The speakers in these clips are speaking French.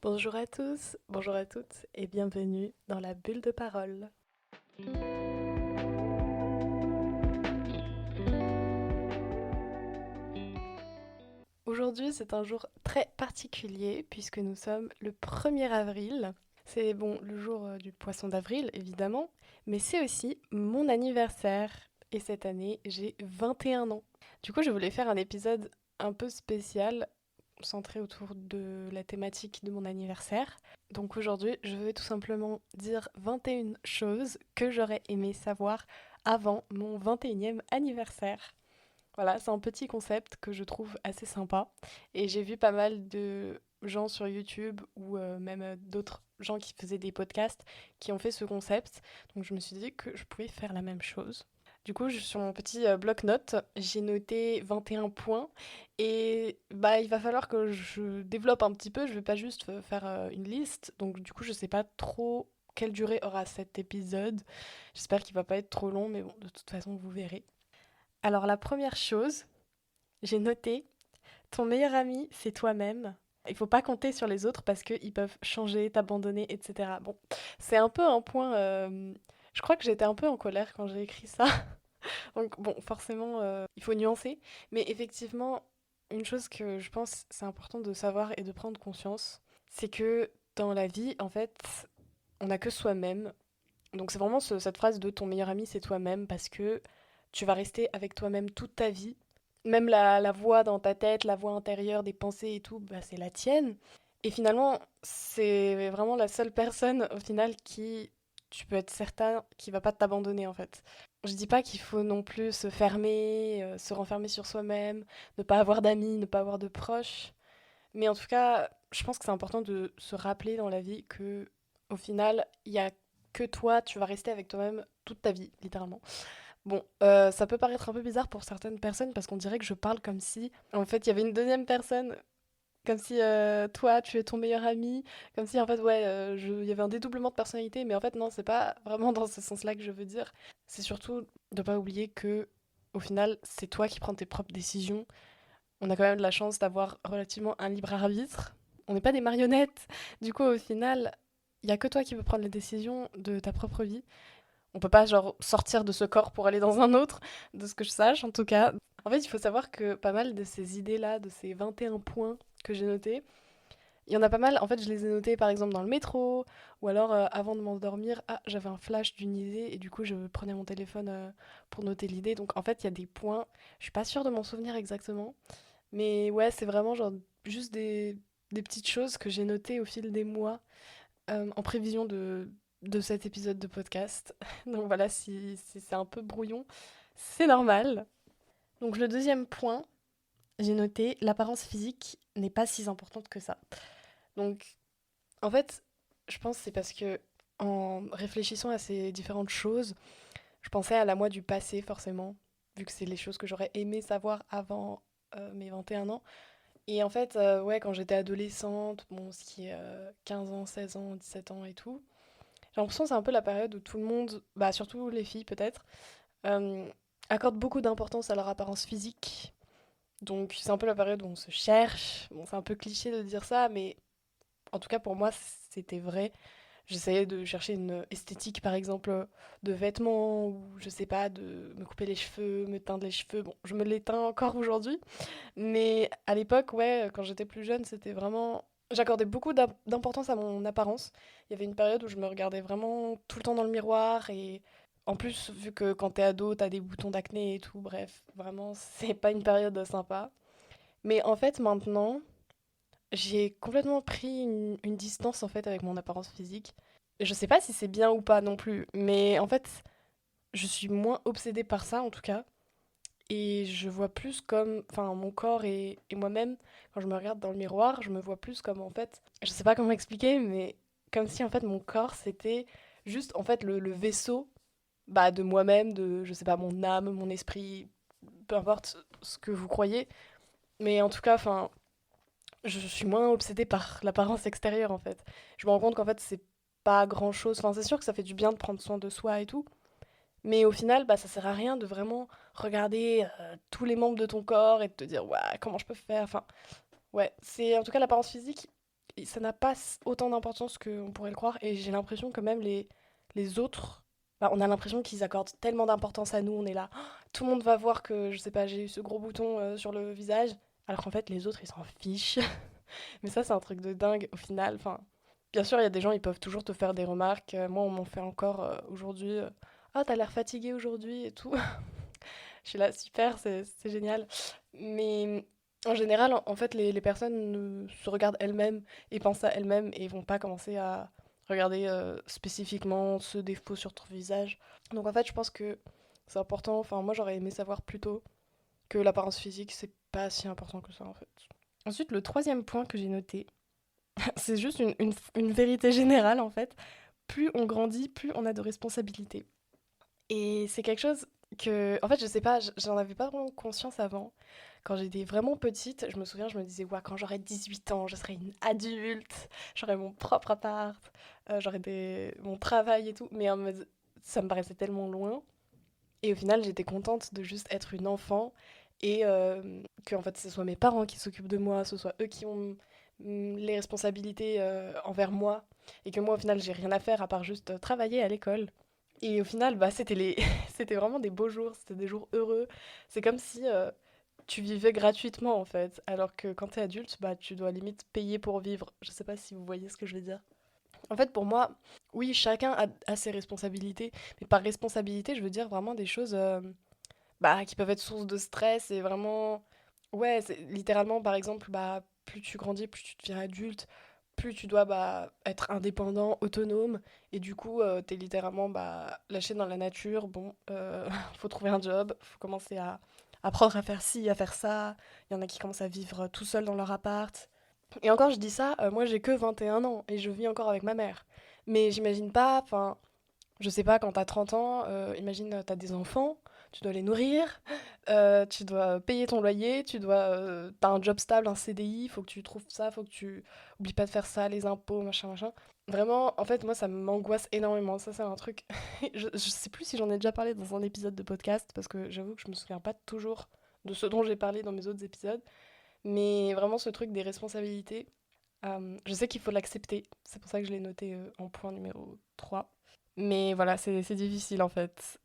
Bonjour à tous, bonjour à toutes et bienvenue dans la bulle de parole. Aujourd'hui, c'est un jour très particulier puisque nous sommes le 1er avril. C'est bon, le jour du poisson d'avril évidemment, mais c'est aussi mon anniversaire et cette année, j'ai 21 ans. Du coup, je voulais faire un épisode un peu spécial centré autour de la thématique de mon anniversaire. Donc aujourd'hui, je vais tout simplement dire 21 choses que j'aurais aimé savoir avant mon 21e anniversaire. Voilà, c'est un petit concept que je trouve assez sympa. Et j'ai vu pas mal de gens sur YouTube ou même d'autres gens qui faisaient des podcasts qui ont fait ce concept. Donc je me suis dit que je pouvais faire la même chose. Du coup, sur mon petit bloc-notes, j'ai noté 21 points et bah il va falloir que je développe un petit peu, je vais pas juste faire une liste. Donc du coup, je sais pas trop quelle durée aura cet épisode. J'espère qu'il va pas être trop long, mais bon, de toute façon, vous verrez. Alors la première chose, j'ai noté, ton meilleur ami, c'est toi-même. Il faut pas compter sur les autres parce qu'ils peuvent changer, t'abandonner, etc. Bon, c'est un peu un point... Je crois que j'étais un peu en colère quand j'ai écrit ça. Donc bon, forcément, il faut nuancer. Mais effectivement, une chose que je pense c'est important de savoir et de prendre conscience, c'est que dans la vie, en fait, on n'a que soi-même. Donc c'est vraiment cette phrase de ton meilleur ami, c'est toi-même, parce que tu vas rester avec toi-même toute ta vie. Même la voix dans ta tête, la voix intérieure, des pensées et tout, bah, c'est la tienne. Et finalement, c'est vraiment la seule personne au final qui, tu peux être certain, qui va pas t'abandonner en fait. Je dis pas qu'il faut non plus se fermer, se renfermer sur soi-même, ne pas avoir d'amis, ne pas avoir de proches. Mais en tout cas, je pense que c'est important de se rappeler dans la vie que, au final, il y a que toi, tu vas rester avec toi-même toute ta vie, littéralement. Bon, ça peut paraître un peu bizarre pour certaines personnes parce qu'on dirait que je parle comme si, en fait, il y avait une deuxième personne, comme si toi, tu es ton meilleur ami, comme si, en fait, ouais, il y avait un dédoublement de personnalité, mais en fait, non, c'est pas vraiment dans ce sens-là que je veux dire. C'est surtout de pas oublier que, au final, c'est toi qui prends tes propres décisions. On a quand même de la chance d'avoir relativement un libre arbitre. On n'est pas des marionnettes. Du coup, au final, il y a que toi qui peux prendre les décisions de ta propre vie. On peut pas genre sortir de ce corps pour aller dans un autre, de ce que je sache en tout cas. En fait, il faut savoir que pas mal de ces idées-là, de ces 21 points que j'ai notés, il y en a pas mal, en fait, je les ai notés par exemple dans le métro, ou alors avant de m'endormir, ah, j'avais un flash d'une idée, et du coup, je prenais mon téléphone pour noter l'idée. Donc en fait, il y a des points, je suis pas sûre de m'en souvenir exactement, mais ouais, c'est vraiment genre juste des petites choses que j'ai notées au fil des mois en prévision de cet épisode de podcast. Donc voilà, si c'est un peu brouillon, c'est normal. Donc le deuxième point, j'ai noté l'apparence physique n'est pas si importante que ça. Donc en fait, je pense que c'est parce que en réfléchissant à ces différentes choses, je pensais à la moi du passé forcément, vu que c'est les choses que j'aurais aimé savoir avant mes 21 ans. Et en fait, ouais, quand j'étais adolescente, bon, ce qui est 15 ans, 16 ans, 17 ans et tout, j'ai l'impression que c'est un peu la période où tout le monde, bah surtout les filles peut-être, euh, accorde beaucoup d'importance à leur apparence physique. Donc c'est un peu la période où on se cherche. Bon, c'est un peu cliché de dire ça, mais en tout cas pour moi c'était vrai. J'essayais de chercher une esthétique par exemple de vêtements ou je sais pas, de me couper les cheveux, me teindre les cheveux. Bon, je me les teins encore aujourd'hui, mais à l'époque, ouais, quand j'étais plus jeune, c'était vraiment. J'accordais beaucoup d'importance à mon apparence. Il y avait une période où je me regardais vraiment tout le temps dans le miroir et en plus, vu que quand t'es ado, t'as des boutons d'acné et tout, bref, vraiment, c'est pas une période sympa. Mais en fait, maintenant, j'ai complètement pris une distance en fait avec mon apparence physique. Je sais pas si c'est bien ou pas non plus, mais en fait, je suis moins obsédée par ça en tout cas. Et je vois plus comme, enfin, mon corps et moi-même, quand je me regarde dans le miroir, je me vois plus comme, en fait, je sais pas comment expliquer, mais comme si, en fait, mon corps, c'était juste, en fait, le vaisseau, bah, de moi-même, de, je sais pas, mon âme, mon esprit, peu importe ce que vous croyez. Mais en tout cas, enfin, je suis moins obsédée par l'apparence extérieure, en fait. Je me rends compte qu'en fait, c'est pas grand-chose. Enfin, c'est sûr que ça fait du bien de prendre soin de soi et tout, mais au final, bah, ça sert à rien de vraiment regarder tous les membres de ton corps et de te dire, ouais, comment je peux faire. Enfin, ouais, c'est en tout cas l'apparence physique. ça n'a pas autant d'importance qu'on pourrait le croire. Et j'ai l'impression que même les autres, bah, on a l'impression qu'ils accordent tellement d'importance à nous. On est là, oh, tout le monde va voir que, je sais pas, j'ai eu ce gros bouton sur le visage. Alors qu'en fait, les autres, ils s'en fichent. Mais ça, c'est un truc de dingue au final. Enfin, bien sûr, il y a des gens, ils peuvent toujours te faire des remarques. Moi, on m'en fait encore aujourd'hui. Ah, t'as l'air fatigué aujourd'hui et tout. Je suis là, super, c'est génial. Mais en général, en fait, les personnes se regardent elles-mêmes et pensent à elles-mêmes et vont pas commencer à regarder spécifiquement ce défaut sur ton visage. Donc en fait, je pense que c'est important. Enfin, moi, j'aurais aimé savoir plus tôt que l'apparence physique, c'est pas si important que ça en fait. Ensuite, le troisième point que j'ai noté, c'est juste une vérité générale en fait. Plus on grandit, plus on a de responsabilités. Et c'est quelque chose que, en fait, je sais pas, j'en avais pas vraiment conscience avant. Quand j'étais vraiment petite, je me souviens, je me disais, ouais, quand j'aurai 18 ans, je serai une adulte, j'aurai mon propre appart, j'aurai mon travail et tout. Mais en mode, ça me paraissait tellement loin. Et au final, j'étais contente de juste être une enfant et que en fait, ce soit mes parents qui s'occupent de moi, ce soit eux qui ont les responsabilités envers moi et que moi, au final, j'ai rien à faire à part juste travailler à l'école. Et au final, bah, c'était vraiment des beaux jours, c'était des jours heureux. C'est comme si tu vivais gratuitement en fait, alors que quand t'es adulte, bah, tu dois limite payer pour vivre. Je sais pas si vous voyez ce que je veux dire. En fait, pour moi, oui, chacun a ses responsabilités, mais par responsabilité, je veux dire vraiment des choses bah, qui peuvent être source de stress et vraiment... Ouais, c'est littéralement, par exemple, bah, plus tu grandis, plus tu deviens adulte, plus tu dois bah, être indépendant, autonome, et du coup, t'es littéralement bah, lâché dans la nature. Bon, faut trouver un job, faut commencer à apprendre à faire ci, à faire ça. Il y en a qui commencent à vivre tout seuls dans leur appart. Et encore, je dis ça, moi j'ai que 21 ans et je vis encore avec ma mère. Mais j'imagine pas, enfin, je sais pas, quand t'as 30 ans, imagine, t'as des enfants, tu dois les nourrir, tu dois payer ton loyer, t'as un job stable, un CDI, faut que tu trouves ça, faut que tu oublies pas de faire ça, les impôts, machin, machin. Vraiment, en fait, moi, ça m'angoisse énormément. Ça, c'est un truc. Je sais plus si j'en ai déjà parlé dans un épisode de podcast, parce que j'avoue que je me souviens pas toujours de ce dont j'ai parlé dans mes autres épisodes. Mais vraiment, ce truc des responsabilités, je sais qu'il faut l'accepter. C'est pour ça que je l'ai noté en point numéro 3. Mais voilà, c'est difficile en fait.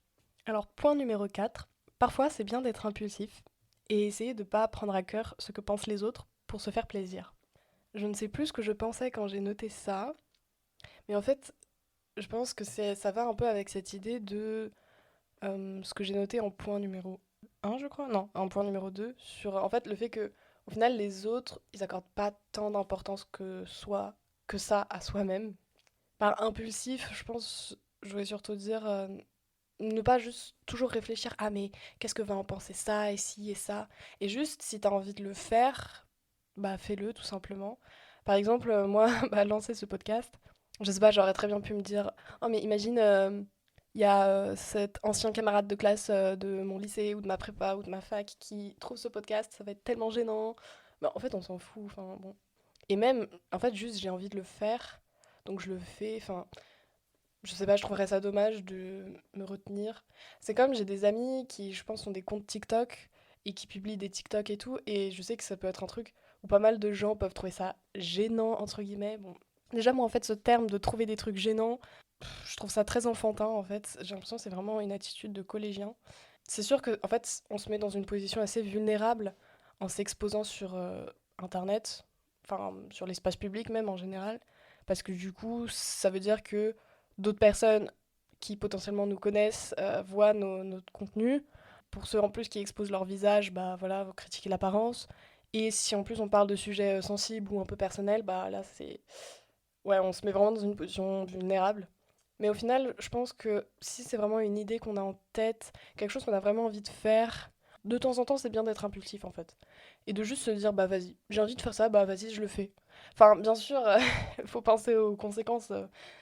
Alors, point numéro 4. Parfois, c'est bien d'être impulsif et essayer de pas prendre à cœur ce que pensent les autres pour se faire plaisir. Je ne sais plus ce que je pensais quand j'ai noté ça, mais en fait, je pense que ça va un peu avec cette idée de ce que j'ai noté en point numéro 1, je crois. Non, en point numéro 2, sur en fait le fait que au final les autres, ils accordent pas tant d'importance que ça à soi-même. Par impulsif, je pense, je voulais surtout dire ne pas juste toujours réfléchir ah mais qu'est-ce que va en penser ça et ci et ça et juste si t'as envie de le faire, bah fais-le tout simplement. Par exemple, moi, bah, lancer ce podcast, je sais pas, j'aurais très bien pu me dire oh mais imagine il y a cet ancien camarade de classe de mon lycée ou de ma prépa ou de ma fac qui trouve ce podcast, ça va être tellement gênant. Bah, en fait, on s'en fout, enfin bon. Et même, en fait, juste j'ai envie de le faire, donc je le fais, enfin je sais pas, je trouverais ça dommage de me retenir. C'est comme j'ai des amis qui, je pense, ont des comptes TikTok et qui publient des TikTok et tout, et je sais que ça peut être un truc où pas mal de gens peuvent trouver ça gênant, entre guillemets. Bon, déjà, moi, en fait, ce terme de trouver des trucs gênants, je trouve ça très enfantin, en fait. J'ai l'impression que c'est vraiment une attitude de collégien. C'est sûr que, en fait, on se met dans une position assez vulnérable en s'exposant sur Internet, enfin, sur l'espace public même en général, parce que du coup, ça veut dire que d'autres personnes qui potentiellement nous connaissent voient notre contenu. Pour ceux en plus qui exposent leur visage, bah voilà, vous critiquez l'apparence. Et si en plus on parle de sujets sensibles ou un peu personnels, bah là c'est... Ouais, on se met vraiment dans une position vulnérable. Mais au final, je pense que si c'est vraiment une idée qu'on a en tête, quelque chose qu'on a vraiment envie de faire, de temps en temps c'est bien d'être impulsif en fait. Et de juste se dire, bah vas-y, j'ai envie de faire ça, bah vas-y, je le fais. Enfin, bien sûr, il faut penser aux conséquences.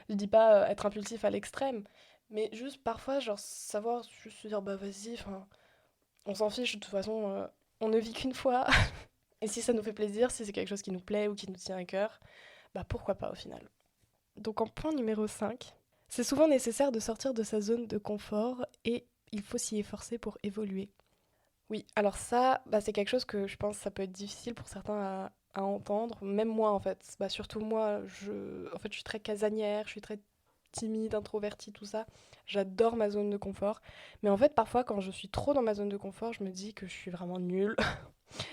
Je dis pas être impulsif à l'extrême, mais juste parfois, genre, savoir juste se dire, bah vas-y, enfin, on s'en fiche, de toute façon, on ne vit qu'une fois. Et si ça nous fait plaisir, si c'est quelque chose qui nous plaît ou qui nous tient à cœur, bah pourquoi pas au final. Donc en point numéro 5, c'est souvent nécessaire de sortir de sa zone de confort et il faut s'y efforcer pour évoluer. Oui, alors ça, bah, c'est quelque chose que je pense ça peut être difficile pour certains à entendre, même moi en fait. Bah, surtout moi, en fait, je suis très casanière, je suis très timide, introvertie, tout ça. J'adore ma zone de confort. Mais en fait, parfois, quand je suis trop dans ma zone de confort, je me dis que je suis vraiment nulle.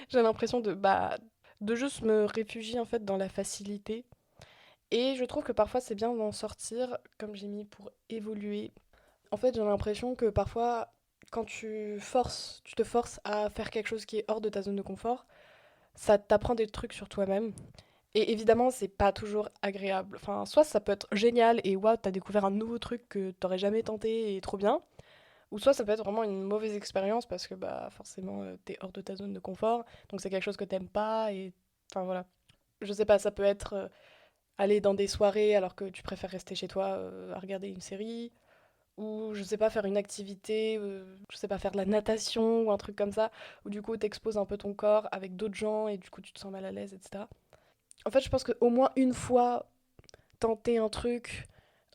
J'ai l'impression de juste me réfugier en fait dans la facilité. Et je trouve que parfois, c'est bien d'en sortir, comme j'ai mis, pour évoluer. En fait, j'ai l'impression que parfois, quand tu te forces à faire quelque chose qui est hors de ta zone de confort, ça t'apprend des trucs sur toi-même. Et évidemment, c'est pas toujours agréable. Enfin, soit ça peut être génial et waouh, t'as découvert un nouveau truc que t'aurais jamais tenté et trop bien. Ou soit ça peut être vraiment une mauvaise expérience parce que bah forcément t'es hors de ta zone de confort, donc c'est quelque chose que t'aimes pas et enfin voilà. Je sais pas, ça peut être aller dans des soirées alors que tu préfères rester chez toi à regarder une série, ou je sais pas, faire une activité, je sais pas, faire de la natation ou un truc comme ça, où du coup t'exposes un peu ton corps avec d'autres gens et du coup tu te sens mal à l'aise, etc. En fait, je pense qu'au moins une fois, tenter un truc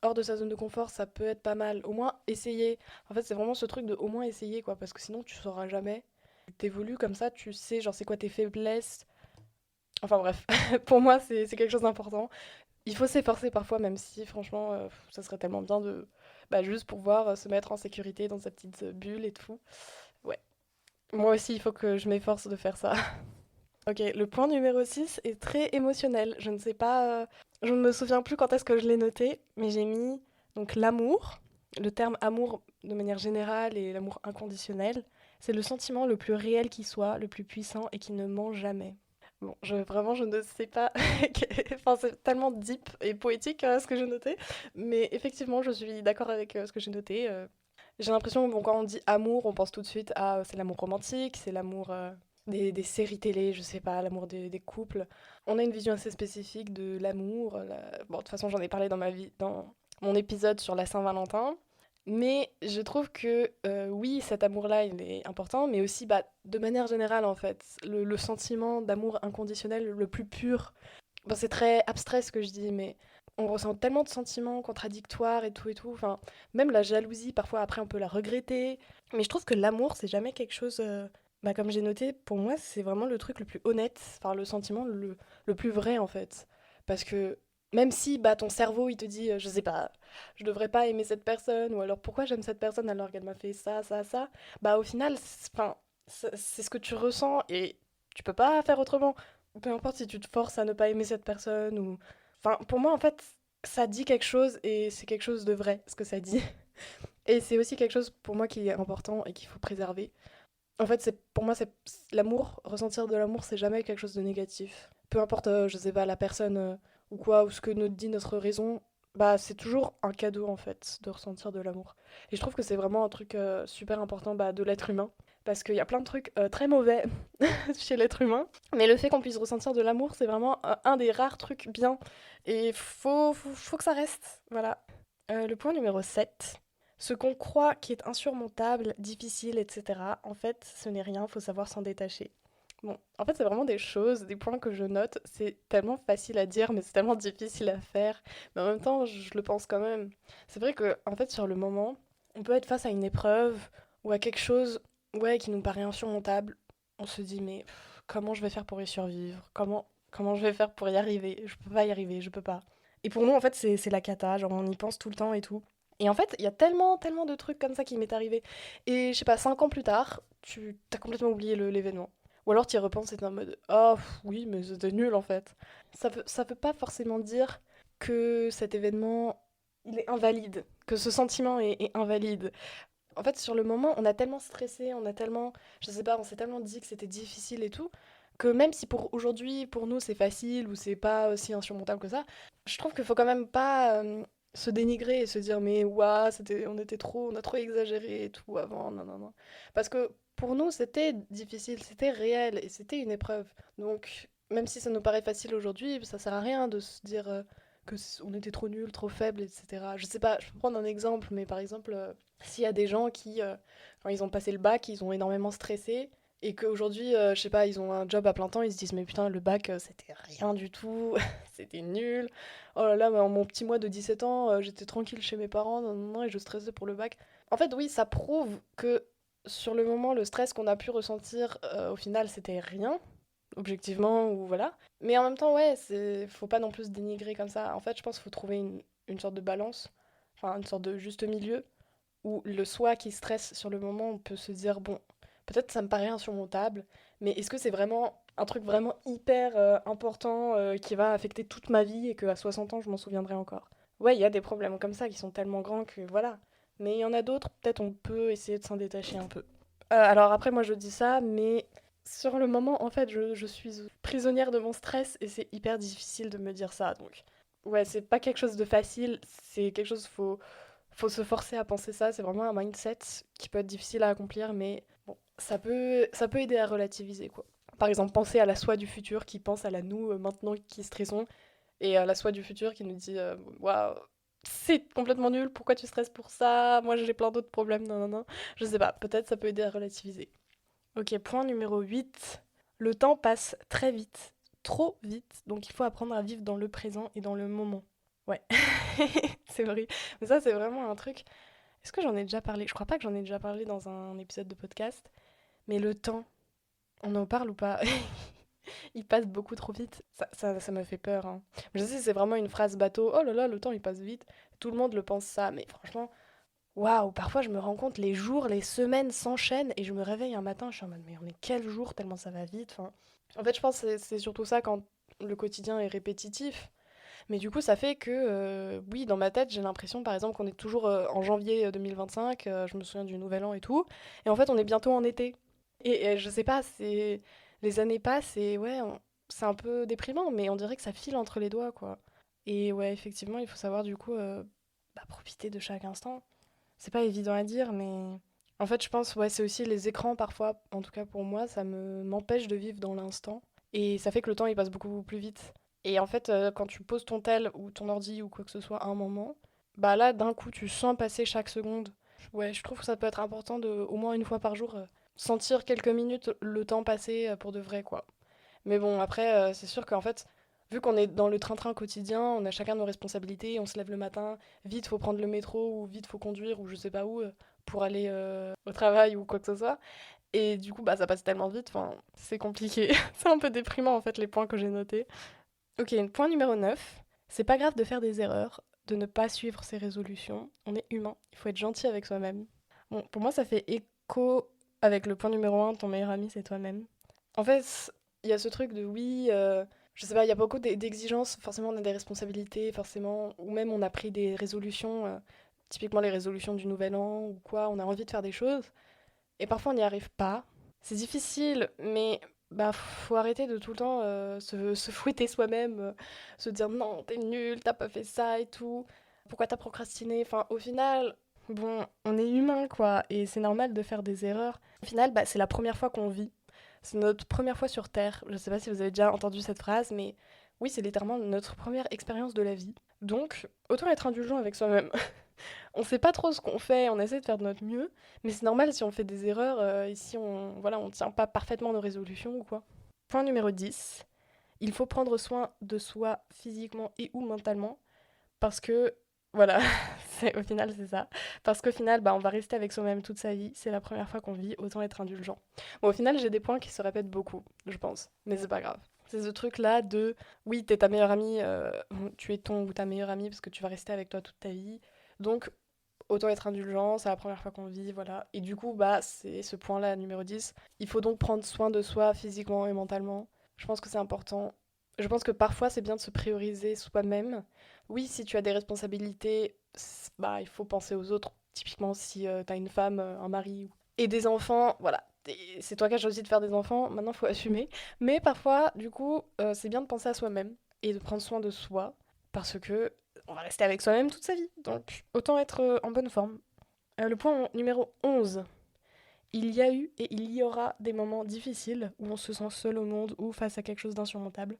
hors de sa zone de confort, ça peut être pas mal. Au moins essayer. En fait, c'est vraiment ce truc de au moins essayer, quoi, parce que sinon tu sauras jamais. T'évolues comme ça, tu sais, genre, c'est quoi tes faiblesses. Enfin bref, pour moi, c'est quelque chose d'important. Il faut s'efforcer parfois, même si, franchement, ça serait tellement bien de. Bah, juste pouvoir se mettre en sécurité dans sa petite bulle et tout. Ouais. Moi aussi, il faut que je m'efforce de faire ça. Ok, le point numéro 6 est très émotionnel. Je ne sais pas, je ne me souviens plus quand est-ce que je l'ai noté, mais j'ai mis donc l'amour. Le terme amour de manière générale et l'amour inconditionnel, c'est le sentiment le plus réel qui soit, le plus puissant et qui ne ment jamais. Bon, vraiment, je ne sais pas. Enfin, c'est tellement deep et poétique ce que j'ai noté, mais effectivement, je suis d'accord avec ce que j'ai noté. J'ai l'impression, bon, quand on dit amour, on pense tout de suite à c'est l'amour romantique, c'est l'amour des séries télé, je sais pas, l'amour des couples. On a une vision assez spécifique de l'amour. Bon, de toute façon, j'en ai parlé dans mon épisode sur la Saint-Valentin. Mais je trouve que oui, cet amour-là, il est important, mais aussi bah, de manière générale, en fait, le sentiment d'amour inconditionnel le plus pur. Bon, c'est très abstrait ce que je dis, mais on ressent tellement de sentiments contradictoires et tout et tout. Enfin, même la jalousie, parfois après on peut la regretter. Mais je trouve que l'amour, c'est jamais quelque chose. Bah, comme j'ai noté, pour moi, c'est vraiment le truc le plus honnête, enfin le sentiment le plus vrai en fait. Parce que même si bah, ton cerveau il te dit, je sais pas, je devrais pas aimer cette personne, ou alors pourquoi j'aime cette personne alors qu'elle m'a fait ça, ça, ça, bah au final, enfin, c'est ce que tu ressens et tu peux pas faire autrement. Peu importe si tu te forces à ne pas aimer cette personne ou. Enfin, pour moi, en fait, ça dit quelque chose et c'est quelque chose de vrai, ce que ça dit. Et c'est aussi quelque chose pour moi qui est important et qu'il faut préserver. En fait, pour moi, c'est l'amour, ressentir de l'amour, c'est jamais quelque chose de négatif. Peu importe, je sais pas, la personne ou quoi, ou ce que nous dit notre raison, bah c'est toujours un cadeau en fait de ressentir de l'amour. Et je trouve que c'est vraiment un truc super important bah, de l'être humain. Parce qu'il y a plein de trucs très mauvais chez l'être humain. Mais le fait qu'on puisse ressentir de l'amour, c'est vraiment un des rares trucs bien. Et faut que ça reste. Voilà. Le point numéro 7. Ce qu'on croit qui est insurmontable, difficile, etc., en fait, ce n'est rien, faut savoir s'en détacher. Bon, en fait, c'est vraiment des choses, des points que je note. C'est tellement facile à dire, mais c'est tellement difficile à faire. Mais en même temps, je le pense quand même. C'est vrai que, en fait, sur le moment, on peut être face à une épreuve ou à quelque chose, ouais, qui nous paraît insurmontable. On se dit, mais comment je vais faire pour y survivre? Comment je vais faire pour y arriver? Je peux pas y arriver, je peux pas. Et pour nous, en fait, c'est la cata, genre on y pense tout le temps et tout. Et en fait, il y a tellement, tellement de trucs comme ça qui m'est arrivé. Et je sais pas, 5 ans plus tard, tu t'as complètement oublié l'événement. Ou alors tu y repenses et t'es en mode oh oui, mais c'était nul en fait. Ça veut pas forcément dire que cet événement il est invalide, que ce sentiment est invalide. En fait, sur le moment, on a tellement stressé, on a tellement, je sais pas, on s'est tellement dit que c'était difficile et tout, que même si pour aujourd'hui, pour nous, c'est facile ou c'est pas aussi insurmontable que ça, je trouve qu'il faut quand même pas se dénigrer et se dire mais ouah, on a trop exagéré et tout avant, non, non, non. Parce que pour nous, c'était difficile, c'était réel et c'était une épreuve. Donc, même si ça nous paraît facile aujourd'hui, ça sert à rien de se dire on était trop nuls, trop faibles, etc. Je sais pas, je peux prendre un exemple, mais par exemple, s'il y a des gens qui, quand ils ont passé le bac, ils ont énormément stressé, et qu'aujourd'hui, je sais pas, ils ont un job à plein temps, ils se disent, mais putain, le bac, c'était rien du tout, c'était nul. Oh là là, mon petit mois de 17 ans, j'étais tranquille chez mes parents, non, non, non, et je stressais pour le bac. En fait, oui, ça prouve que sur le moment, le stress qu'on a pu ressentir, au final, c'était rien. objectivement, ou voilà. Mais en même temps, ouais, faut pas non plus se dénigrer comme ça. En fait, je pense qu'il faut trouver une sorte de balance, enfin, une sorte de juste milieu, où le soi qui stresse sur le moment, on peut se dire, bon, peut-être ça me paraît insurmontable, mais est-ce que c'est vraiment un truc vraiment hyper important qui va affecter toute ma vie et qu'à 60 ans, je m'en souviendrai encore? Ouais, il y a des problèmes comme ça qui sont tellement grands que voilà. Mais il y en a d'autres, peut-être on peut essayer de s'en détacher un peu. Alors après, moi je dis ça, mais sur le moment, en fait, je suis prisonnière de mon stress et c'est hyper difficile de me dire ça. Donc, ouais, c'est pas quelque chose de facile, c'est quelque chose, faut se forcer à penser ça. C'est vraiment un mindset qui peut être difficile à accomplir, mais bon, ça peut aider à relativiser, quoi. Par exemple, penser à la soi du futur qui pense à la nous maintenant qui stressons et à la soi du futur qui nous dit waouh, c'est complètement nul, pourquoi tu stresses pour ça? Moi j'ai plein d'autres problèmes, non, non, non. Je sais pas, peut-être ça peut aider à relativiser. Ok, point numéro 8. Le temps passe très vite, trop vite, donc il faut apprendre à vivre dans le présent et dans le moment. Ouais, c'est vrai. Mais ça, c'est vraiment un truc. Est-ce que j'en ai déjà parlé? Je crois pas que j'en ai déjà parlé dans un épisode de podcast. Mais le temps, on en parle ou pas? Il passe beaucoup trop vite. Ça me fait peur, hein. Je sais, c'est vraiment une phrase bateau. Oh là là, le temps il passe vite. Tout le monde le pense ça. Mais franchement, waouh, parfois je me rends compte, les jours, les semaines s'enchaînent et je me réveille un matin, je suis en mode, mais on est quel jour tellement ça va vite. Enfin, en fait, je pense que c'est surtout ça quand le quotidien est répétitif. Mais du coup, ça fait que, oui, dans ma tête, j'ai l'impression, par exemple, qu'on est toujours en janvier 2025, je me souviens du Nouvel An et tout, et en fait, on est bientôt en été. Et je sais pas, les années passent et ouais, c'est un peu déprimant, mais on dirait que ça file entre les doigts, quoi. Et ouais, effectivement, il faut savoir du coup profiter de chaque instant. C'est pas évident à dire, mais en fait, je pense, ouais, c'est aussi les écrans parfois, en tout cas pour moi, ça m'empêche de vivre dans l'instant. Et ça fait que le temps, il passe beaucoup plus vite. Et en fait, quand tu poses ton tel ou ton ordi ou quoi que ce soit à un moment, bah là, d'un coup, tu sens passer chaque seconde. Ouais, je trouve que ça peut être important de, au moins une fois par jour, sentir quelques minutes le temps passer pour de vrai, quoi. Mais bon, après, c'est sûr qu'en fait, vu qu'on est dans le train-train quotidien, on a chacun nos responsabilités, on se lève le matin, vite faut prendre le métro ou vite faut conduire ou je sais pas où pour aller au travail ou quoi que ce soit. Et du coup, bah ça passe tellement vite, enfin, c'est compliqué. C'est un peu déprimant en fait les points que j'ai notés. Ok, point numéro 9. C'est pas grave de faire des erreurs, de ne pas suivre ses résolutions. On est humain, il faut être gentil avec soi-même. Bon, pour moi, ça fait écho avec le point numéro 1, ton meilleur ami, c'est toi-même. En fait, il y a ce truc de oui, je sais pas, il y a beaucoup d'exigences, forcément on a des responsabilités, forcément, ou même on a pris des résolutions, typiquement les résolutions du nouvel an ou quoi, on a envie de faire des choses, et parfois on n'y arrive pas. C'est difficile, mais bah faut arrêter de tout le temps se fouetter soi-même, se dire non, t'es nul, t'as pas fait ça et tout, pourquoi t'as procrastiné, enfin au final, bon, on est humain quoi, et c'est normal de faire des erreurs. Au final, bah, c'est la première fois qu'on vit. C'est notre première fois sur Terre. Je sais pas si vous avez déjà entendu cette phrase, mais oui, c'est littéralement notre première expérience de la vie. Donc, autant être indulgent avec soi-même. On sait pas trop ce qu'on fait, on essaie de faire de notre mieux, mais c'est normal si on fait des erreurs et si on tient pas parfaitement nos résolutions ou quoi. Point numéro 10. Il faut prendre soin de soi physiquement et ou mentalement parce que, voilà, au final c'est ça. Parce qu'au final, bah, on va rester avec soi-même toute sa vie, c'est la première fois qu'on vit, autant être indulgent. Bon, au final, j'ai des points qui se répètent beaucoup, je pense, mais c'est pas grave. C'est ce truc-là de, oui, t'es ta meilleure amie, tu es ton ou ta meilleure amie parce que tu vas rester avec toi toute ta vie. Donc, autant être indulgent, c'est la première fois qu'on vit, voilà. Et du coup, bah, c'est ce point-là, numéro 10. Il faut donc prendre soin de soi physiquement et mentalement. Je pense que c'est important. Je pense que parfois, c'est bien de se prioriser soi-même. Oui, si tu as des responsabilités, bah, il faut penser aux autres. Typiquement, si t'as une femme, un mari et des enfants, voilà. C'est toi qui as choisi de faire des enfants, maintenant il faut assumer. Mais parfois, du coup, c'est bien de penser à soi-même et de prendre soin de soi parce que on va rester avec soi-même toute sa vie. Donc, autant être en bonne forme. Le point numéro 11. Il y a eu et il y aura des moments difficiles où on se sent seul au monde ou face à quelque chose d'insurmontable.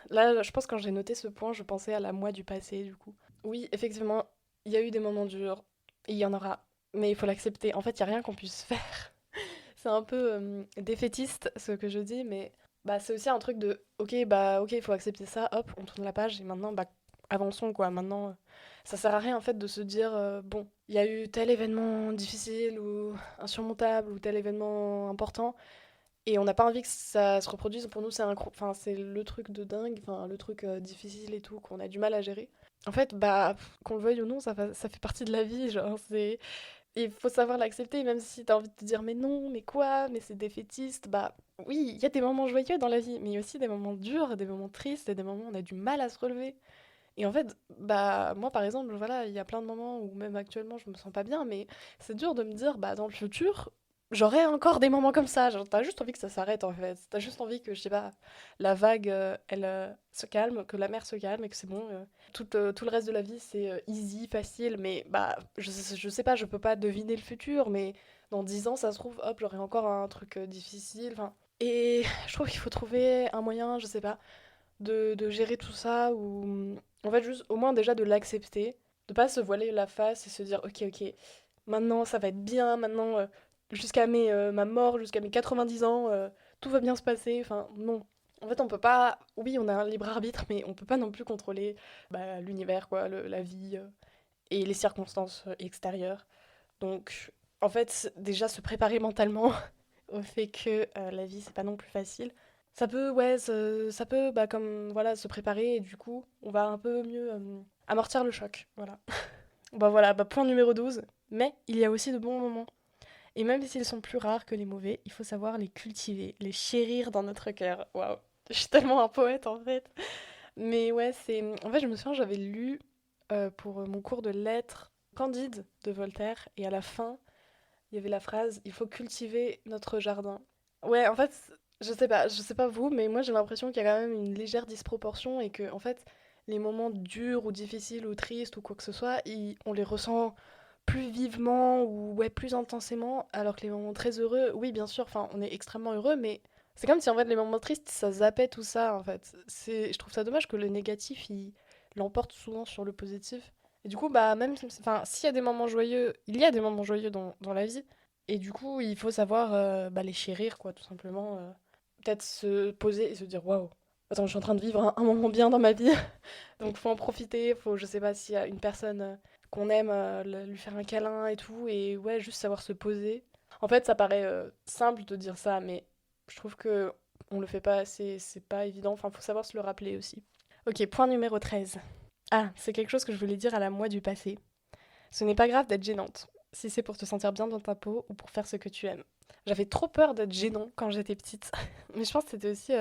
Là, je pense que quand j'ai noté ce point, je pensais à la moi du passé, du coup. Oui, effectivement, il y a eu des moments durs, et il y en aura, mais il faut l'accepter. En fait, il n'y a rien qu'on puisse faire. C'est un peu défaitiste ce que je dis, mais bah, c'est aussi un truc de ok, il faut accepter ça, hop, on tourne la page, et maintenant, bah, avançons, quoi. Maintenant, ça sert à rien, en fait, de se dire bon, il y a eu tel événement difficile ou insurmontable ou tel événement important. Et on n'a pas envie que ça se reproduise. Pour nous, enfin, c'est le truc de dingue, enfin, le truc difficile et tout, qu'on a du mal à gérer. En fait, bah, qu'on le veuille ou non, ça fait partie de la vie, genre, c'est... Il faut savoir l'accepter, même si t'as envie de te dire mais non, mais quoi, mais c'est défaitiste, bah oui, il y a des moments joyeux dans la vie, mais il y a aussi des moments durs, des moments tristes, et des moments où on a du mal à se relever. Et en fait, bah moi par exemple, voilà, il y a plein de moments où même actuellement je me sens pas bien, mais c'est dur de me dire bah dans le futur, j'aurai encore des moments comme ça. Genre t'as juste envie que ça s'arrête en fait. T'as juste envie que je sais pas, la vague elle se calme, que la mer se calme et que c'est bon. Tout le reste de la vie c'est easy, facile, mais bah je sais pas, je peux pas deviner le futur, mais dans 10 ans ça se trouve, hop, j'aurai encore un truc difficile. Enfin, et je trouve qu'il faut trouver un moyen, je sais pas de gérer tout ça ou en fait juste au moins déjà de l'accepter, de pas se voiler la face et se dire ok maintenant ça va être bien, maintenant jusqu'à ma mort, jusqu'à mes 90 ans, tout va bien se passer, enfin non. En fait on peut pas, oui on a un libre arbitre mais on peut pas non plus contrôler bah, l'univers quoi, la vie et les circonstances extérieures. Donc en fait déjà se préparer mentalement au fait que la vie c'est pas non plus facile. Ça peut, ouais, ça peut, bah, comme, voilà, se préparer et du coup, on va un peu mieux amortir le choc, voilà. Bah voilà, bah, point numéro 12. Mais il y a aussi de bons moments. Et même s'ils sont plus rares que les mauvais, il faut savoir les cultiver, les chérir dans notre cœur. Waouh, je suis tellement un poète en fait. Mais ouais, c'est... En fait, je me souviens, j'avais lu pour mon cours de lettres Candide de Voltaire et à la fin, il y avait la phrase «Il faut cultiver notre jardin». Ouais, en fait, je sais pas vous, mais moi j'ai l'impression qu'il y a quand même une légère disproportion et que, en fait, les moments durs ou difficiles ou tristes ou quoi que ce soit, on les ressent plus vivement ou ouais, plus intensément, alors que les moments très heureux, oui, bien sûr, enfin, on est extrêmement heureux, mais c'est comme si en fait les moments tristes, ça zappait tout ça, en fait. Je trouve ça dommage que le négatif, il l'emporte souvent sur le positif. Et du coup, bah, même, enfin, s'il y a des moments joyeux, il y a des moments joyeux dans la vie, et du coup, il faut savoir bah, les chérir, quoi, tout simplement. Peut-être se poser et se dire waouh, attends, je suis en train de vivre un moment bien dans ma vie, donc faut en profiter. Faut, je sais pas, s'il y a une personne qu'on aime, lui faire un câlin et tout, et ouais, juste savoir se poser. En fait, ça paraît simple de dire ça, mais je trouve que on le fait pas assez, c'est pas évident. Enfin, faut savoir se le rappeler aussi. Ok, point numéro 13. Ah, c'est quelque chose que je voulais dire à la moi du passé. Ce n'est pas grave d'être gênante, si c'est pour te sentir bien dans ta peau ou pour faire ce que tu aimes. J'avais trop peur d'être gênant quand j'étais petite, mais je pense que c'était aussi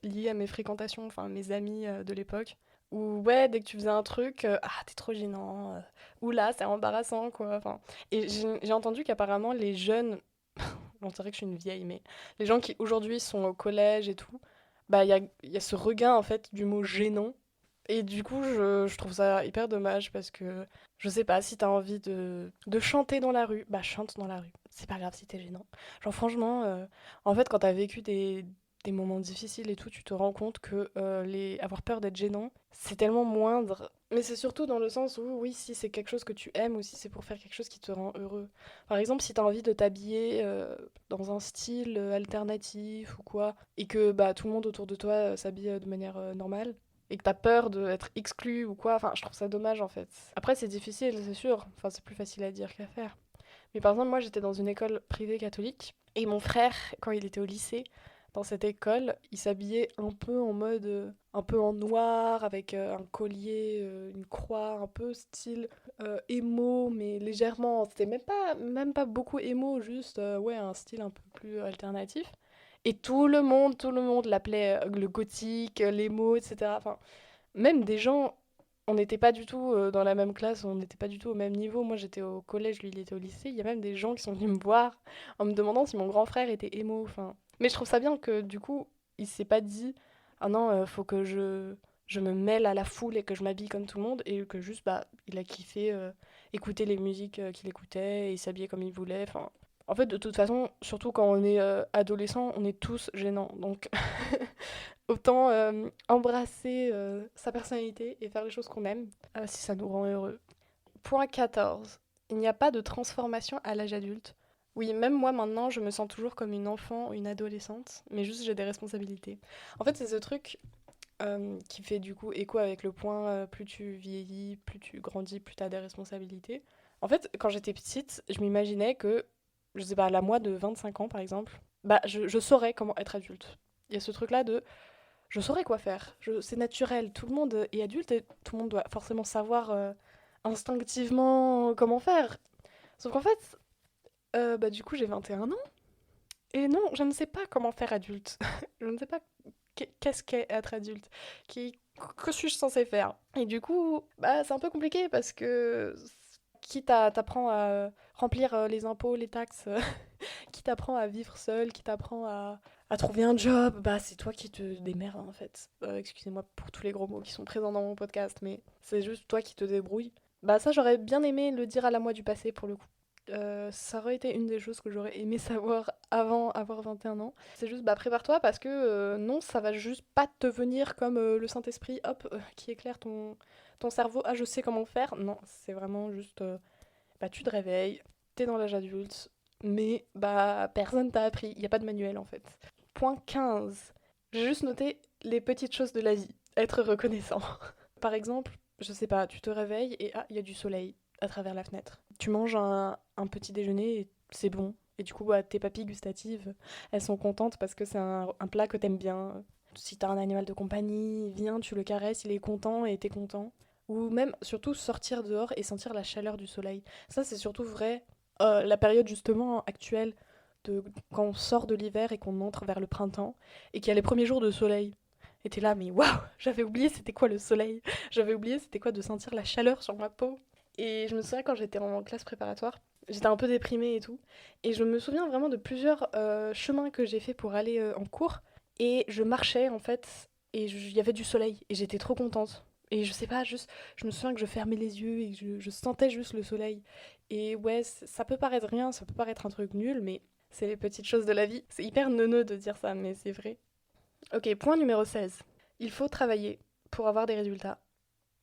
lié à mes fréquentations, enfin mes amis de l'époque. Où ouais, dès que tu faisais un truc, ah t'es trop gênant, ou là c'est embarrassant quoi. Enfin, et j'ai entendu qu'apparemment les jeunes, on dirait que je suis une vieille, mais les gens qui aujourd'hui sont au collège et tout, bah il y a ce regain en fait du mot gênant et du coup, je trouve ça hyper dommage parce que je sais pas si t'as envie de chanter dans la rue, bah chante dans la rue. C'est pas grave si t'es gênant. Genre franchement, en fait, quand t'as vécu des moments difficiles et tout, tu te rends compte que avoir peur d'être gênant, c'est tellement moindre. Mais c'est surtout dans le sens où, oui, si c'est quelque chose que tu aimes ou si c'est pour faire quelque chose qui te rend heureux. Par exemple, si t'as envie de t'habiller dans un style alternatif ou quoi, et que bah, tout le monde autour de toi s'habille de manière normale, et que t'as peur d'être exclu ou quoi, enfin, je trouve ça dommage en fait. Après, c'est difficile, c'est sûr, enfin, c'est plus facile à dire qu'à faire. Mais par exemple, moi j'étais dans une école privée catholique, et mon frère, quand il était au lycée, dans cette école, il s'habillait un peu en mode, un peu en noir, avec un collier, une croix, un peu style émo, mais légèrement, c'était même pas beaucoup émo, juste, ouais, un style un peu plus alternatif. Et tout le monde l'appelait le gothique, l'émo, etc. Enfin, même des gens, on n'était pas du tout dans la même classe, on n'était pas du tout au même niveau. Moi, j'étais au collège, lui, il était au lycée. Il y a même des gens qui sont venus me voir en me demandant si mon grand frère était émo. Enfin, mais je trouve ça bien que du coup, il s'est pas dit, ah non, faut que je me mêle à la foule et que je m'habille comme tout le monde, et que juste, bah, il a kiffé écouter les musiques qu'il écoutait et s'habiller comme il voulait. Enfin, en fait, de toute façon, surtout quand on est adolescent, on est tous gênants. Donc, autant embrasser sa personnalité et faire les choses qu'on aime, si ça nous rend heureux. Point 14. Il n'y a pas de transformation à l'âge adulte. Oui, même moi maintenant, je me sens toujours comme une enfant ou une adolescente, mais juste j'ai des responsabilités. En fait, c'est ce truc qui fait du coup écho avec le point plus tu vieillis, plus tu grandis, plus tu as des responsabilités. En fait, quand j'étais petite, je m'imaginais que, je sais pas, la moi de 25 ans par exemple, bah je saurais comment être adulte. Il y a ce truc-là de je saurais quoi faire. C'est naturel, tout le monde est adulte et tout le monde doit forcément savoir instinctivement comment faire. Sauf qu'en fait, bah du coup j'ai 21 ans et non, je ne sais pas comment faire adulte. Je ne sais pas qu'est-ce qu'est être adulte. Qui, que suis-je censée faire? Et du coup, bah c'est un peu compliqué parce que qui t'apprend à remplir les impôts, les taxes, qui t'apprend à vivre seul, qui t'apprend à trouver un job, bah c'est toi qui te démerdes en fait. Excusez-moi pour tous les gros mots qui sont présents dans mon podcast, mais c'est juste toi qui te débrouilles. Bah ça j'aurais bien aimé le dire à la moi du passé pour le coup. Ça aurait été une des choses que j'aurais aimé savoir avant avoir 21 ans. C'est juste, bah prépare-toi parce que non, ça va juste pas te venir comme le Saint-Esprit, hop, qui éclaire ton cerveau. Ah, je sais comment faire. Non, c'est vraiment juste, bah tu te réveilles, t'es dans l'âge adulte, mais bah personne t'a appris, il n'y a pas de manuel en fait. Point 15. J'ai juste noté les petites choses de la vie. Être reconnaissant. Par exemple, je sais pas, tu te réveilles et ah, il y a du soleil à travers la fenêtre. Tu manges un petit déjeuner et c'est bon. Et du coup, bah, tes papilles gustatives, elles sont contentes parce que c'est un plat que t'aimes bien. Si t'as un animal de compagnie, il vient, tu le caresses, il est content et t'es content. Ou même, surtout, sortir dehors et sentir la chaleur du soleil. Ça, c'est surtout vrai la période justement actuelle de quand on sort de l'hiver et qu'on entre vers le printemps et qu'il y a les premiers jours de soleil. Et t'es là, mais waouh, j'avais oublié c'était quoi le soleil. J'avais oublié c'était quoi de sentir la chaleur sur ma peau. Et je me souviens quand j'étais en classe préparatoire, j'étais un peu déprimée et tout. Et je me souviens vraiment de plusieurs chemins que j'ai fait pour aller en cours. Et je marchais en fait, et il y avait du soleil. Et j'étais trop contente. Et je sais pas, juste, je me souviens que je fermais les yeux et que je sentais juste le soleil. Et ouais, ça peut paraître rien, ça peut paraître un truc nul, mais c'est les petites choses de la vie. C'est hyper neuneux de dire ça, mais c'est vrai. Ok, point numéro 16. Il faut travailler pour avoir des résultats.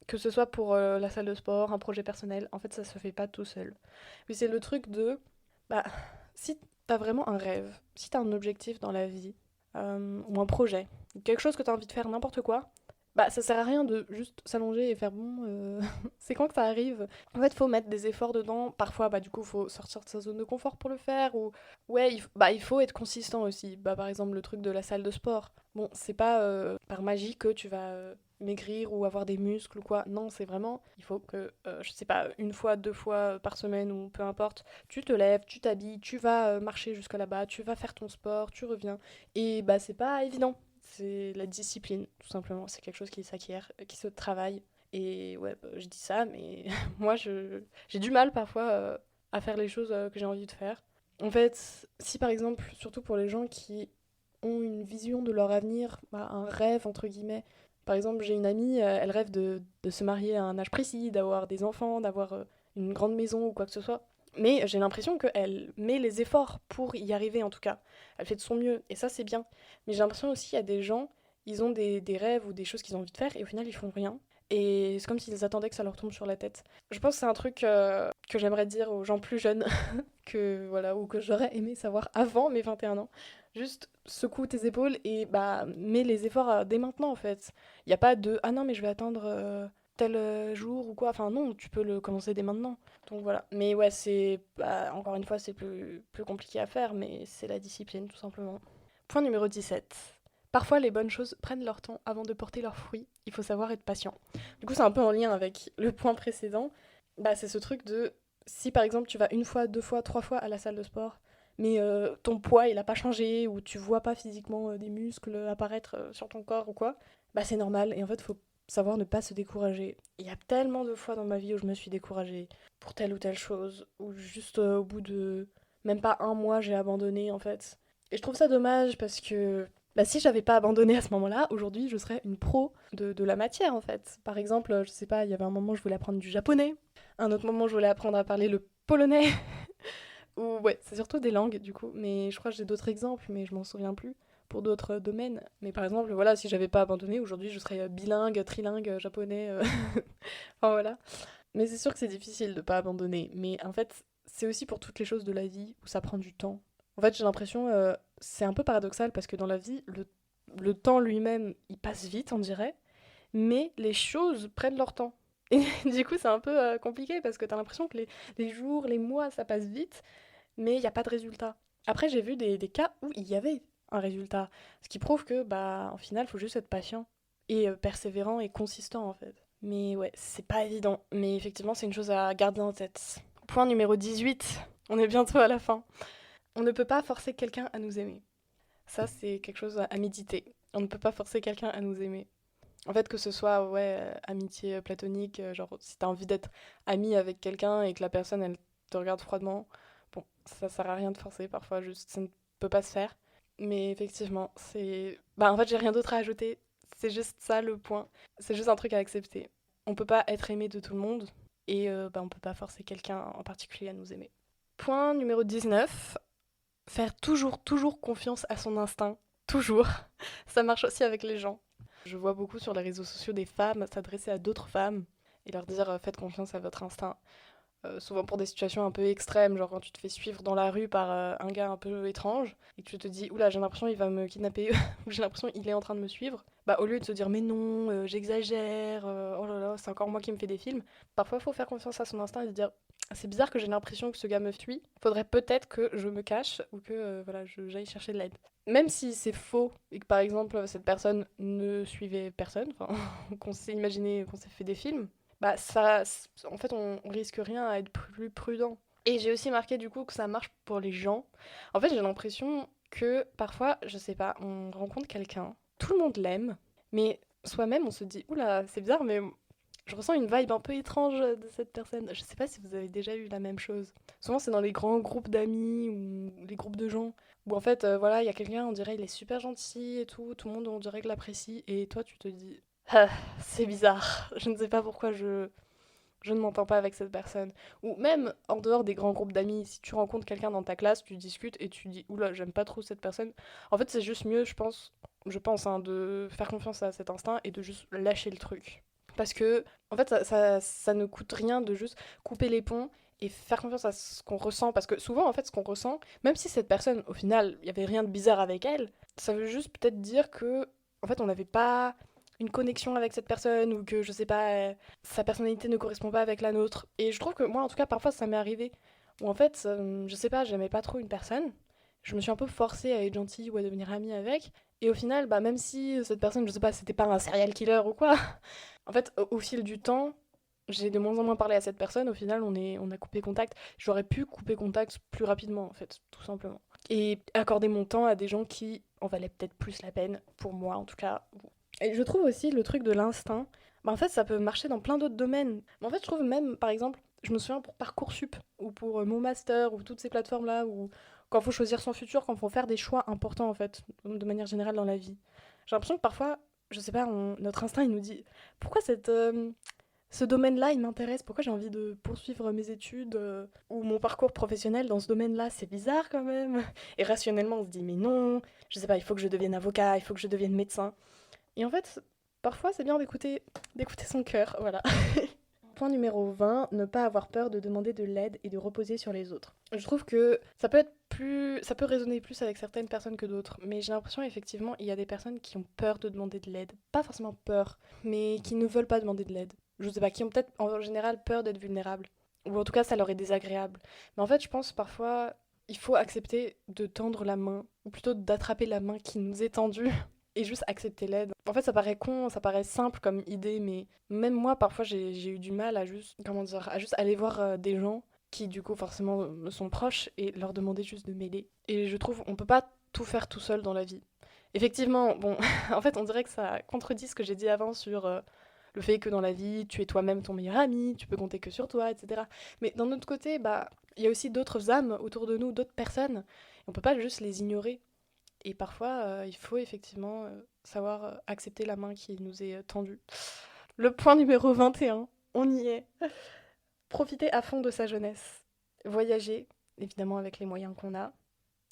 Que ce soit pour la salle de sport, un projet personnel, en fait ça se fait pas tout seul. Mais c'est le truc de, bah, si t'as vraiment un rêve, si t'as un objectif dans la vie, ou un projet, quelque chose que t'as envie de faire, n'importe quoi, bah ça sert à rien de juste s'allonger et faire bon, c'est quand que ça arrive. En fait, faut mettre des efforts dedans. Parfois, bah du coup, faut sortir de sa zone de confort pour le faire. Ou ouais, bah il faut être consistant aussi. Bah par exemple le truc de la salle de sport. Bon, c'est pas par magie que tu vas maigrir ou avoir des muscles ou quoi. Non, c'est vraiment, il faut que, je sais pas, une fois, deux fois par semaine ou peu importe, tu te lèves, tu t'habilles, tu vas marcher jusqu'à là-bas, tu vas faire ton sport, tu reviens. Et bah c'est pas évident. C'est la discipline, tout simplement. C'est quelque chose qui s'acquiert, qui se travaille. Et ouais, bah, je dis ça, mais moi, j'ai du mal parfois à faire les choses que j'ai envie de faire. En fait, si par exemple, surtout pour les gens qui ont une vision de leur avenir, bah, un rêve entre guillemets. Par exemple, j'ai une amie, elle rêve de se marier à un âge précis, d'avoir des enfants, d'avoir une grande maison ou quoi que ce soit. Mais j'ai l'impression qu'elle met les efforts pour y arriver en tout cas. Elle fait de son mieux et ça c'est bien. Mais j'ai l'impression aussi qu'il y a des gens, ils ont des rêves ou des choses qu'ils ont envie de faire et au final ils font rien. Et c'est comme s'ils attendaient que ça leur tombe sur la tête. Je pense que c'est un truc que j'aimerais dire aux gens plus jeunes que voilà ou que j'aurais aimé savoir avant mes 21 ans. Juste secoue tes épaules et bah mets les efforts dès maintenant en fait. Il y a pas de ah non mais je vais attendre tel jour ou quoi. Enfin non, tu peux le commencer dès maintenant. Donc voilà. Mais ouais, c'est bah, encore une fois c'est plus compliqué à faire mais c'est la discipline tout simplement. Point numéro 17. Parfois les bonnes choses prennent leur temps avant de porter leurs fruits. Il faut savoir être patient. Du coup, c'est un peu en lien avec le point précédent. Bah c'est ce truc de si par exemple tu vas une fois, deux fois, trois fois à la salle de sport, mais ton poids il a pas changé ou tu vois pas physiquement des muscles apparaître sur ton corps ou quoi, bah c'est normal et en fait faut savoir ne pas se décourager. Il y a tellement de fois dans ma vie où je me suis découragée pour telle ou telle chose, ou juste au bout de même pas un mois j'ai abandonné en fait. Et je trouve ça dommage parce que bah, si j'avais pas abandonné à ce moment-là, aujourd'hui je serais une pro de la matière en fait. Par exemple, je sais pas, il y avait un moment je voulais apprendre du japonais, un autre moment je voulais apprendre à parler le polonais. Ou ouais, c'est surtout des langues du coup, mais je crois que j'ai d'autres exemples, mais je m'en souviens plus pour d'autres domaines. Mais par exemple, voilà, si j'avais pas abandonné, aujourd'hui je serais bilingue, trilingue, japonais. Enfin voilà. Mais c'est sûr que c'est difficile de pas abandonner. Mais en fait, c'est aussi pour toutes les choses de la vie où ça prend du temps. En fait, j'ai l'impression, c'est un peu paradoxal parce que dans la vie, le temps lui-même, il passe vite, on dirait, mais les choses prennent leur temps. Et du coup, c'est un peu compliqué parce que t'as l'impression que les jours, les mois, ça passe vite, mais il n'y a pas de résultat. Après, j'ai vu des cas où il y avait un résultat. Ce qui prouve que, bah, en final, il faut juste être patient et persévérant et consistant, en fait. Mais ouais, c'est pas évident. Mais effectivement, c'est une chose à garder en tête. Point numéro 18. On est bientôt à la fin. On ne peut pas forcer quelqu'un à nous aimer. Ça, c'est quelque chose à méditer. On ne peut pas forcer quelqu'un à nous aimer. En fait, que ce soit, ouais, amitié platonique, genre si t'as envie d'être ami avec quelqu'un et que la personne, elle te regarde froidement, bon, ça sert à rien de forcer, parfois, juste, ça ne peut pas se faire. Mais effectivement, c'est... Bah, en fait, j'ai rien d'autre à ajouter. C'est juste ça, le point. C'est juste un truc à accepter. On peut pas être aimé de tout le monde, et bah, on peut pas forcer quelqu'un en particulier à nous aimer. Point numéro 19. Faire toujours, toujours confiance à son instinct. Toujours. Ça marche aussi avec les gens. Je vois beaucoup sur les réseaux sociaux des femmes s'adresser à d'autres femmes et leur dire faites confiance à votre instinct. Souvent pour des situations un peu extrêmes, genre quand tu te fais suivre dans la rue par un gars un peu étrange et que tu te dis oula, j'ai l'impression il va me kidnapper ou j'ai l'impression il est en train de me suivre, bah au lieu de se dire mais non, j'exagère, oh là là, c'est encore moi qui me fais des films, parfois il faut faire confiance à son instinct et se dire c'est bizarre que j'ai l'impression que ce gars me fuit, faudrait peut-être que je me cache ou que voilà, j'aille chercher de l'aide. Même si c'est faux et que par exemple cette personne ne suivait personne, enfin qu'on s'est imaginé qu'on s'est fait des films, bah ça, en fait, on risque rien à être plus prudent. Et j'ai aussi marqué du coup que ça marche pour les gens. En fait, j'ai l'impression que parfois, je sais pas, on rencontre quelqu'un, tout le monde l'aime, mais soi-même on se dit, oula, c'est bizarre, mais je ressens une vibe un peu étrange de cette personne. Je sais pas si vous avez déjà eu la même chose. Souvent, c'est dans les grands groupes d'amis ou les groupes de gens où en fait, voilà, il y a quelqu'un, on dirait il est super gentil et tout le monde on dirait que l'apprécie, et toi tu te dis, ah, c'est bizarre, je ne sais pas pourquoi je ne m'entends pas avec cette personne. Ou même en dehors des grands groupes d'amis, si tu rencontres quelqu'un dans ta classe, tu discutes et tu dis oula, j'aime pas trop cette personne. En fait, c'est juste mieux, je pense hein, de faire confiance à cet instinct et de juste lâcher le truc. Parce que, en fait, ça ne coûte rien de juste couper les ponts et faire confiance à ce qu'on ressent. Parce que souvent, en fait, ce qu'on ressent, même si cette personne, au final, il n'y avait rien de bizarre avec elle, ça veut juste peut-être dire que, en fait, on n'avait pas une connexion avec cette personne ou que, je sais pas, sa personnalité ne correspond pas avec la nôtre. Et je trouve que moi, en tout cas, parfois, ça m'est arrivé. Où en fait, je sais pas, j'aimais pas trop une personne. Je me suis un peu forcée à être gentille ou à devenir amie avec. Et au final, bah, même si cette personne, je sais pas, c'était pas un serial killer ou quoi, en fait, au fil du temps, j'ai de moins en moins parlé à cette personne. Au final, on a coupé contact. J'aurais pu couper contact plus rapidement, en fait, tout simplement. Et accorder mon temps à des gens qui en valaient peut-être plus la peine, pour moi en tout cas. Et je trouve aussi le truc de l'instinct, bah en fait, ça peut marcher dans plein d'autres domaines. Mais en fait, je trouve même, par exemple, je me souviens pour Parcoursup, ou pour mon master, ou toutes ces plateformes-là, où quand il faut choisir son futur, quand il faut faire des choix importants, en fait, de manière générale dans la vie. J'ai l'impression que parfois, je sais pas, notre instinct, il nous dit pourquoi ce domaine-là, il m'intéresse, pourquoi j'ai envie de poursuivre mes études ou mon parcours professionnel dans ce domaine-là, c'est bizarre quand même. Et rationnellement, on se dit, mais non, je sais pas, il faut que je devienne avocat, il faut que je devienne médecin. Et en fait, parfois, c'est bien d'écouter son cœur, voilà. Point numéro 20, ne pas avoir peur de demander de l'aide et de reposer sur les autres. Je trouve que ça peut résonner plus avec certaines personnes que d'autres, mais j'ai l'impression effectivement il y a des personnes qui ont peur de demander de l'aide, pas forcément peur, mais qui ne veulent pas demander de l'aide. Je sais pas, qui ont peut-être en général peur d'être vulnérables, ou en tout cas ça leur est désagréable. Mais en fait, je pense parfois il faut accepter de tendre la main, ou plutôt d'attraper la main qui nous est tendue et juste accepter l'aide. En fait, ça paraît con, ça paraît simple comme idée, mais même moi, parfois, j'ai eu du mal à juste, comment dire, à juste aller voir des gens qui, du coup, forcément, me sont proches et leur demander juste de m'aider. Et je trouve, on peut pas tout faire tout seul dans la vie. Effectivement, bon, en fait, on dirait que ça contredit ce que j'ai dit avant sur le fait que dans la vie, tu es toi-même ton meilleur ami, tu peux compter que sur toi, etc. Mais d'un autre côté, bah, il y a aussi d'autres âmes autour de nous, d'autres personnes. On peut pas juste les ignorer. Et parfois, il faut effectivement savoir accepter la main qui nous est tendue. Le point numéro 21, on y est. Profiter à fond de sa jeunesse. Voyager, évidemment avec les moyens qu'on a.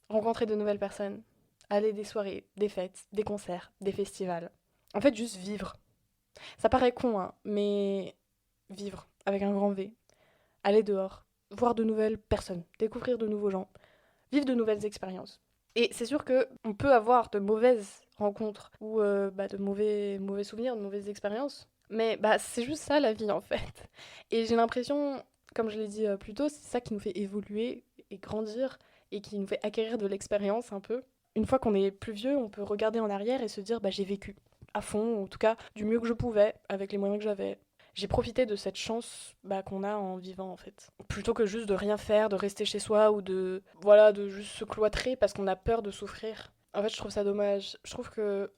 Rencontrer de nouvelles personnes. Aller des soirées, des fêtes, des concerts, des festivals. En fait, juste vivre. Ça paraît con, hein, mais vivre avec un grand V. Aller dehors, voir de nouvelles personnes, découvrir de nouveaux gens, vivre de nouvelles expériences. Et c'est sûr que on peut avoir de mauvaises rencontres ou bah, de mauvais souvenirs, de mauvaises expériences. Mais bah, c'est juste ça la vie en fait. Et j'ai l'impression, comme je l'ai dit plus tôt, c'est ça qui nous fait évoluer et grandir et qui nous fait acquérir de l'expérience un peu. Une fois qu'on est plus vieux, on peut regarder en arrière et se dire bah, j'ai vécu à fond, en tout cas du mieux que je pouvais, avec les moyens que j'avais. J'ai profité de cette chance bah, qu'on a en vivant en fait. Plutôt que juste de rien faire, de rester chez soi ou de voilà, de juste se cloîtrer parce qu'on a peur de souffrir. En fait, je trouve ça dommage. Je trouve que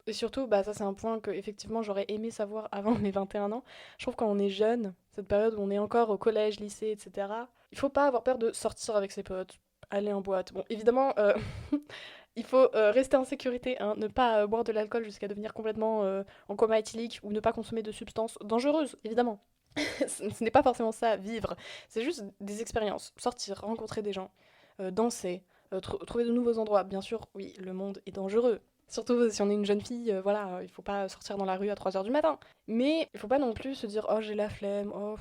et surtout, bah, ça c'est un point que effectivement j'aurais aimé savoir avant mes 21 ans. Je trouve quand on est jeune, cette période où on est encore au collège, lycée, etc., il faut pas avoir peur de sortir avec ses potes, aller en boîte. Bon, évidemment, il faut rester en sécurité, hein, ne pas boire de l'alcool jusqu'à devenir complètement en coma éthylique ou ne pas consommer de substances dangereuses, évidemment. Ce n'est pas forcément ça, vivre. C'est juste des expériences, sortir, rencontrer des gens, danser, trouver de nouveaux endroits. Bien sûr, oui, le monde est dangereux. Surtout si on est une jeune fille, voilà, il faut pas sortir dans la rue à 3 heures du matin. Mais il faut pas non plus se dire oh j'ai la flemme, oh.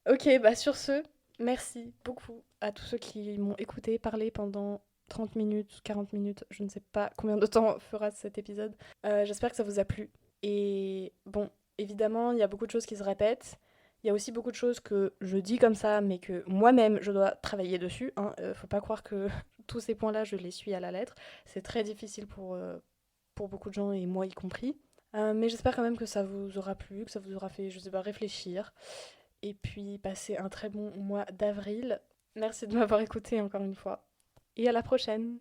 Ok, bah sur ce, merci beaucoup à tous ceux qui m'ont écouté parler pendant 30 minutes, 40 minutes, je ne sais pas combien de temps fera cet épisode. J'espère que ça vous a plu. Et bon, évidemment, il y a beaucoup de choses qui se répètent. Il y a aussi beaucoup de choses que je dis comme ça, mais que moi-même, je dois travailler dessus. Hein. Faut pas croire que tous ces points-là, je les suis à la lettre. C'est très difficile pour beaucoup de gens, et moi y compris. Mais j'espère quand même que ça vous aura plu, que ça vous aura fait, je sais pas, réfléchir. Et puis passer un très bon mois d'avril. Merci de m'avoir écouté encore une fois. Et à la prochaine.